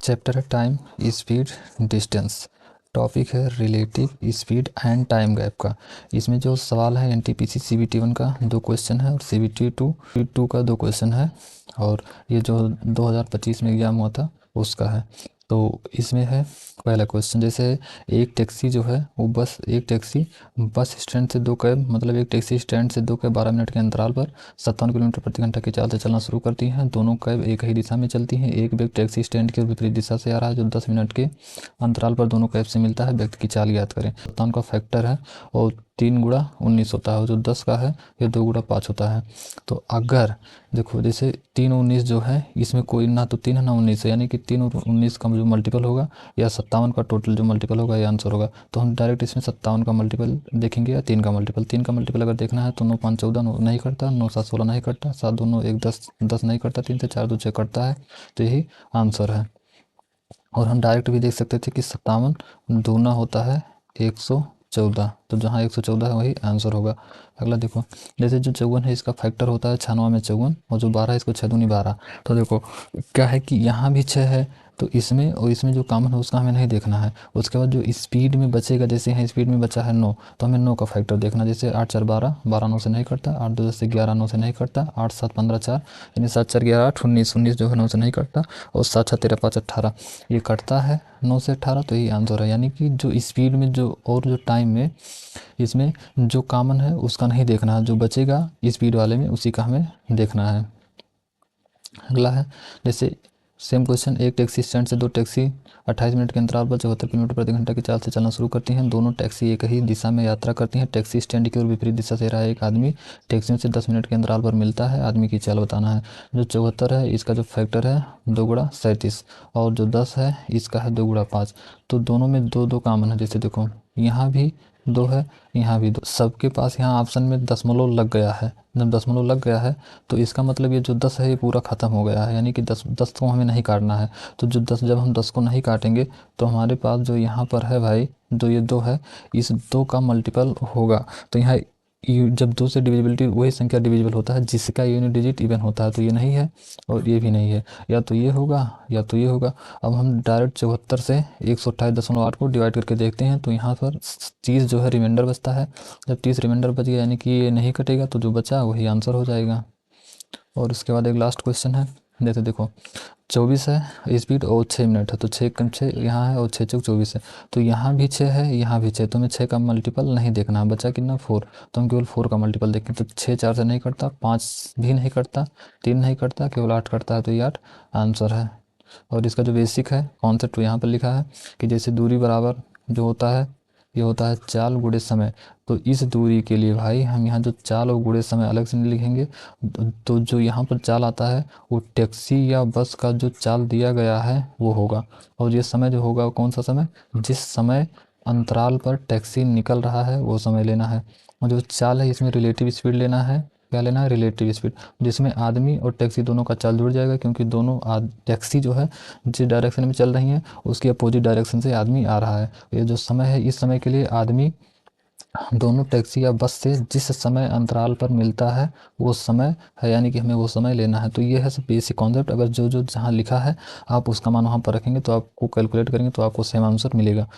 Chapter है time, speed, distance. Topic है relative speed and time gap का। इसमें जो सवाल है एनटीपीसी सीबीटी 1 का 2 क्वेश्चन है और सीबीटी 2 का 2 क्वेश्चन है, और ये जो 2025 में एग्जाम हुआ था उसका है। तो इसमें है पहला क्वेश्चन, जैसे एक टैक्सी जो है वो एक टैक्सी बस स्टैंड से 2 कैब, मतलब एक टैक्सी स्टैंड से 2 कैब 12 मिनट के अंतराल पर 57 किलोमीटर प्रति घंटा की चाल से चलना शुरू करती हैं। दोनों कैब एक ही दिशा में चलती हैं। एक व्यक्ति टैक्सी स्टैंड की विपरीत दिशा से आ रहा है जो 10 मिनट के अंतराल पर दोनों कैब से मिलता है। व्यक्ति की चाल याद करें। 57 का फैक्टर है और 3 गुणा 19 होता है, जो 10 का है ये 2 गुणा 5 होता है। तो अगर देखो जैसे 3 और 19 जो है इसमें कोई ना तो 3 है ना 19 है, यानी कि 3 और 19 का जो मल्टीपल होगा या 57 का टोटल जो मल्टीपल होगा ये आंसर होगा। तो हम डायरेक्ट इसमें 57 का मल्टीपल देखेंगे या 3 का मल्टीपल। 3 का मल्टीपल अगर देखना है तो 9 5 14 नहीं करता, 9 7 16 नहीं करता, 7 2 9 1 10 10 नहीं करता, 3 से 4 2 6 करता है। तो यही आंसर है। और हम डायरेक्ट भी देख सकते थे कि 57 दूना होता है 114, तो जहाँ 114 है वही आंसर होगा। अगला देखो, जैसे जो 54 है इसका फैक्टर होता है 96 में 54, और जो 12 है इसको 6 दूनी 12। तो देखो क्या है कि यहाँ भी 6 है, तो इसमें और इसमें जो कॉमन है उसका हमें नहीं देखना है। उसके बाद जो स्पीड में बचेगा, जैसे यहाँ स्पीड में बचा है 9, तो हमें 9 का फैक्टर देखना। जैसे 8 4 12, 12 9 से नहीं करता, 8 2 10 से 11 9 से नहीं करता, 8 7 15 4, यानी 7 4 11 8 19 19 जो है 9 से नहीं करता, और 7 6 13 5 18 ये कटता है 9 से 18। तो यही आंसर है। यानी कि जो स्पीड में जो और जो टाइम में इसमें जो कॉमन है उसका नहीं देखना है, जो बचेगा स्पीड वाले में उसी का हमें देखना है। अगला है जैसे सेम क्वेश्चन, एक टैक्सी स्टैंड से 2 टैक्सी 28 मिनट के अंतराल पर 74 किलोमीटर प्रति घंटा की चाल से चलना शुरू करती हैं। दोनों टैक्सी एक ही दिशा में यात्रा करती हैं। टैक्सी स्टैंड की ओर विपरीत दिशा से रहा एक आदमी टैक्सी से 10 मिनट के अंतराल पर मिलता है। आदमी की चाल बताना है। जो 74 है इसका जो फैक्टर है 2 गुणा 37, और जो 10 है इसका है 2 गुणा 5। तो दोनों में 2 2 कॉमन है। जैसे देखो यहाँ भी 2 है, यहाँ भी 2, सबके पास यहाँ ऑप्शन में दशमलव लग गया है। जब दशमलव लग गया है तो इसका मतलब ये जो 10 है ये पूरा ख़त्म हो गया है, यानी कि 10 को हमें नहीं काटना है। तो जो 10 जब हम 10 को नहीं काटेंगे तो हमारे पास जो यहाँ पर है भाई, जो ये 2 है इस 2 का मल्टीपल होगा। तो यहाँ जब 2 से डिविजिबिलिटी वही संख्या डिविजिबल होता है जिसका यूनिट डिजिट इवन होता है। तो ये नहीं है और ये भी नहीं है, या तो ये होगा या तो ये होगा। अब हम डायरेक्ट 74 से 128.8 को डिवाइड करके देखते हैं, तो यहाँ पर 30 जो है रिमाइंडर बचता है। जब 30 रिमाइंडर बच गया यानी कि ये नहीं कटेगा, तो जो बचा वही आंसर हो जाएगा। और उसके बाद एक लास्ट क्वेश्चन है, जैसे देखो 24 है स्पीड और 6 मिनट है, तो 6 कम 6 यहाँ है और 6 चौक 24 है। तो यहाँ भी 6 है यहाँ भी 6, तो हमें 6 का मल्टीपल नहीं देखना है। बचा कितना 4, तो हम केवल 4 का मल्टीपल देखें। तो 6 4 से नहीं करता, 5 भी नहीं करता, 3 नहीं करता, केवल 8 करता है। तो ये 8 आंसर है। और इसका जो बेसिक है कॉन्सेप्ट यहाँ पर लिखा है कि जैसे दूरी बराबर जो होता है ये होता है चाल गुणे समय। तो इस दूरी के लिए भाई हम यहाँ जो चाल और गुणे समय अलग से नहीं लिखेंगे। तो जो यहाँ पर चाल आता है वो टैक्सी या बस का जो चाल दिया गया है वो होगा, और ये समय जो होगा कौन सा समय, जिस समय अंतराल पर टैक्सी निकल रहा है वो समय लेना है। और जो चाल है इसमें रिलेटिव स्पीड लेना है। क्या लेना है, रिलेटिव स्पीड, जिसमें आदमी और टैक्सी दोनों का चाल जुड़ जाएगा, क्योंकि दोनों टैक्सी जो है जिस डायरेक्शन में चल रही है उसकी अपोजिट डायरेक्शन से आदमी आ रहा है। ये जो समय है इस समय के लिए आदमी दोनों टैक्सी या बस से जिस समय अंतराल पर मिलता है वो समय है, यानी कि हमें वो समय लेना है। तो ये है सब बेसिक कॉन्सेप्ट। अगर जो जो जहाँ लिखा है आप उसका मान वहाँ पर रखेंगे तो आपको कैलकुलेट करेंगे तो आपको सेम आंसर मिलेगा।